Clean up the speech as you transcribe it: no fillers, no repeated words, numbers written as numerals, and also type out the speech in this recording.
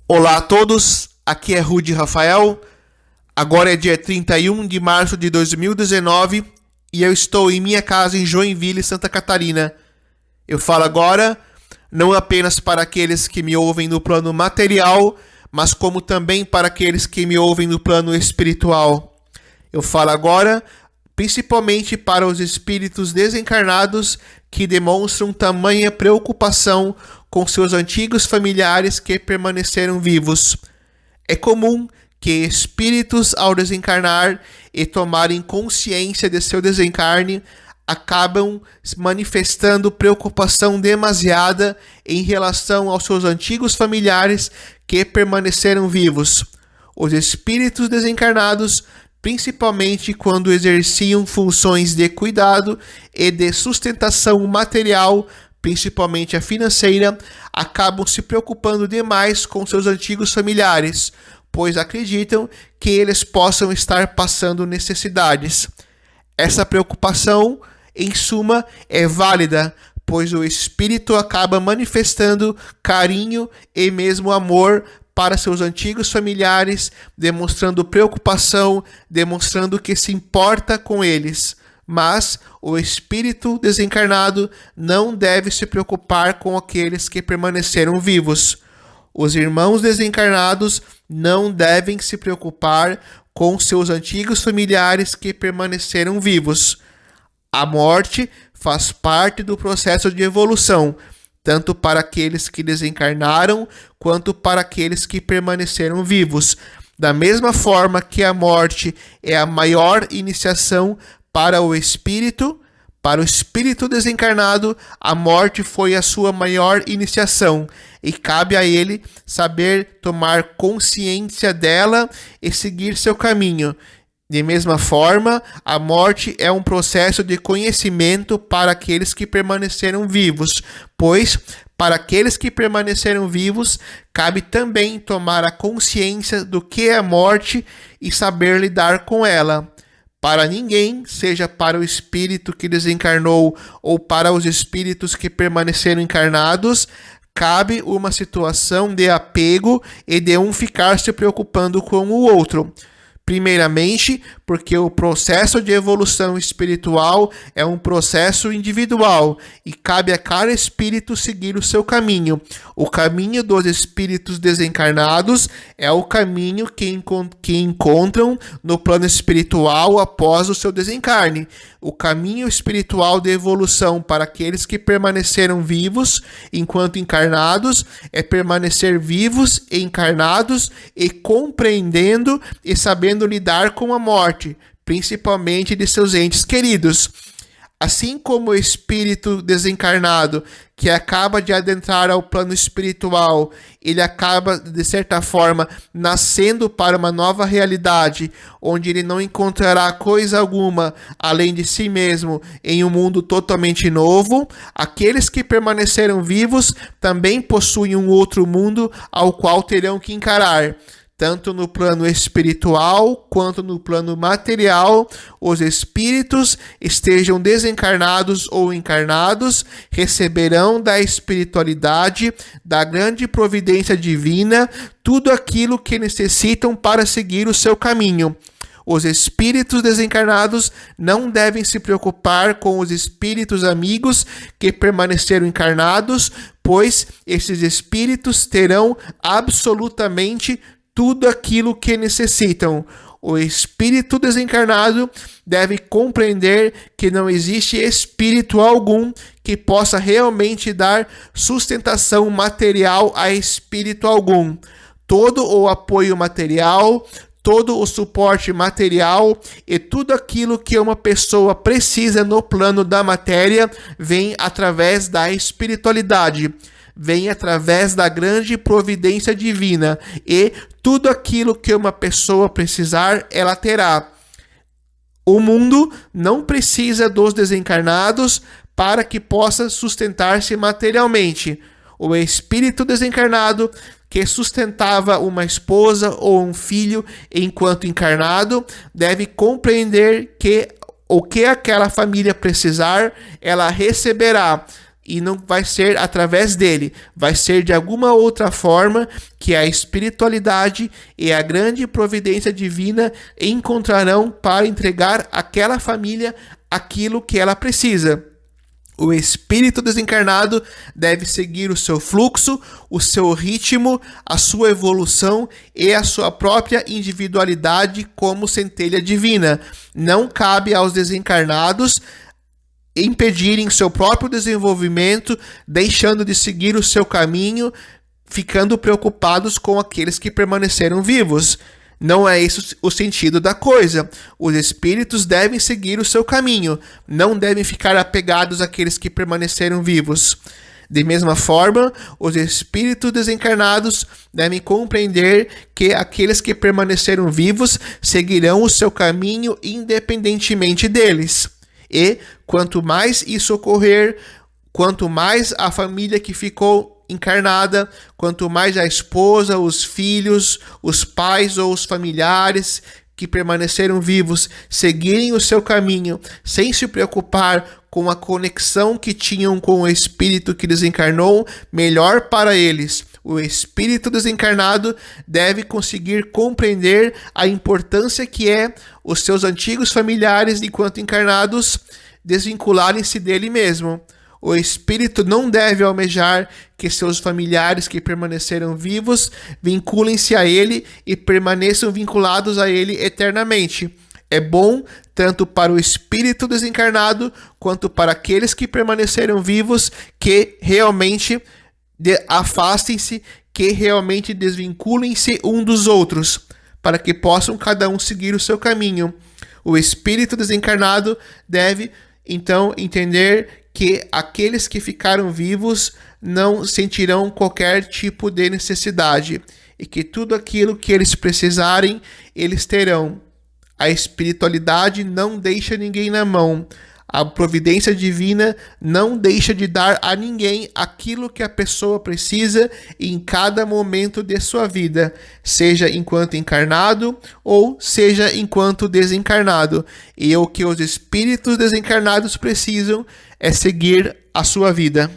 Olá a todos, aqui é Rudy Rafael. Agora é dia 31 de março de 2019 e eu estou em minha casa em Joinville, Santa Catarina. Eu falo agora não apenas para aqueles que me ouvem no plano material, mas como também para aqueles que me ouvem no plano espiritual. Eu falo agora principalmente para os espíritos desencarnados que demonstram tamanha preocupação com seus antigos familiares que permaneceram vivos. É comum que espíritos, ao desencarnar e tomarem consciência de seu desencarne, acabam manifestando preocupação demasiada em relação aos seus antigos familiares que permaneceram vivos. Os espíritos desencarnados, principalmente quando exerciam funções de cuidado e de sustentação material, principalmente a financeira, acabam se preocupando demais com seus antigos familiares, pois acreditam que eles possam estar passando necessidades. Essa preocupação, em suma, é válida, pois o espírito acaba manifestando carinho e mesmo amor para seus antigos familiares, demonstrando preocupação, demonstrando que se importa com eles. Mas o espírito desencarnado não deve se preocupar com aqueles que permaneceram vivos. Os irmãos desencarnados não devem se preocupar com seus antigos familiares que permaneceram vivos. A morte faz parte do processo de evolução, tanto para aqueles que desencarnaram, quanto para aqueles que permaneceram vivos. Da mesma forma que a morte é a maior iniciação para o espírito desencarnado, a morte foi a sua maior iniciação, e cabe a ele saber tomar consciência dela e seguir seu caminho. De mesma forma, a morte é um processo de conhecimento para aqueles que permaneceram vivos, pois, para aqueles que permaneceram vivos, cabe também tomar a consciência do que é a morte e saber lidar com ela. Para ninguém, seja para o espírito que desencarnou ou para os espíritos que permaneceram encarnados, cabe uma situação de apego e de um ficar se preocupando com o outro. Primeiramente, porque o processo de evolução espiritual é um processo individual e cabe a cada espírito seguir o seu caminho. O caminho dos espíritos desencarnados é o caminho que encontram no plano espiritual após o seu desencarne. O caminho espiritual de evolução para aqueles que permaneceram vivos enquanto encarnados é permanecer vivos e encarnados e compreendendo e sabendo lidar com a morte, principalmente de seus entes queridos. Assim como o espírito desencarnado que acaba de adentrar ao plano espiritual, ele acaba, de certa forma, nascendo para uma nova realidade, onde ele não encontrará coisa alguma além de si mesmo em um mundo totalmente novo. Aqueles que permaneceram vivos também possuem um outro mundo ao qual terão que encarar. Tanto no plano espiritual quanto no plano material, os espíritos, estejam desencarnados ou encarnados, receberão da espiritualidade, da grande providência divina, tudo aquilo que necessitam para seguir o seu caminho. Os espíritos desencarnados não devem se preocupar com os espíritos amigos que permaneceram encarnados, pois esses espíritos terão absolutamente tudo aquilo que necessitam. O espírito desencarnado deve compreender que não existe espírito algum que possa realmente dar sustentação material a espírito algum. Todo o apoio material, todo o suporte material e tudo aquilo que uma pessoa precisa no plano da matéria vem através da espiritualidade. Vem através da grande providência divina, e tudo aquilo que uma pessoa precisar, ela terá. O mundo não precisa dos desencarnados para que possa sustentar-se materialmente. O espírito desencarnado que sustentava uma esposa ou um filho enquanto encarnado deve compreender que o que aquela família precisar, ela receberá. e não vai ser através dele, vai ser de alguma outra forma que a espiritualidade e a grande providência divina encontrarão para entregar àquela família aquilo que ela precisa. O espírito desencarnado deve seguir o seu fluxo, o seu ritmo, a sua evolução e a sua própria individualidade como centelha divina. Não cabe aos desencarnados impedirem seu próprio desenvolvimento, deixando de seguir o seu caminho, ficando preocupados com aqueles que permaneceram vivos. Não é esse o sentido da coisa. Os espíritos devem seguir o seu caminho, não devem ficar apegados àqueles que permaneceram vivos. De mesma forma, os espíritos desencarnados devem compreender que aqueles que permaneceram vivos seguirão o seu caminho independentemente deles. E, quanto mais isso ocorrer, quanto mais a família que ficou encarnada, quanto mais a esposa, os filhos, os pais ou os familiares que permaneceram vivos seguirem o seu caminho, sem se preocupar com a conexão que tinham com o espírito que desencarnou, melhor para eles. O espírito desencarnado deve conseguir compreender a importância que é os seus antigos familiares, enquanto encarnados, desvincularem-se dele mesmo. O espírito não deve almejar que seus familiares que permaneceram vivos vinculem-se a ele e permaneçam vinculados a ele eternamente. É bom tanto para o espírito desencarnado quanto para aqueles que permaneceram vivos que realmente afastem-se, que realmente desvinculem-se um dos outros, para que possam cada um seguir o seu caminho. O espírito desencarnado deve, então, entender que aqueles que ficaram vivos não sentirão qualquer tipo de necessidade e que tudo aquilo que eles precisarem, eles terão. A espiritualidade não deixa ninguém na mão. A providência divina não deixa de dar a ninguém aquilo que a pessoa precisa em cada momento de sua vida, seja enquanto encarnado ou seja enquanto desencarnado. E o que os espíritos desencarnados precisam é seguir a sua vida.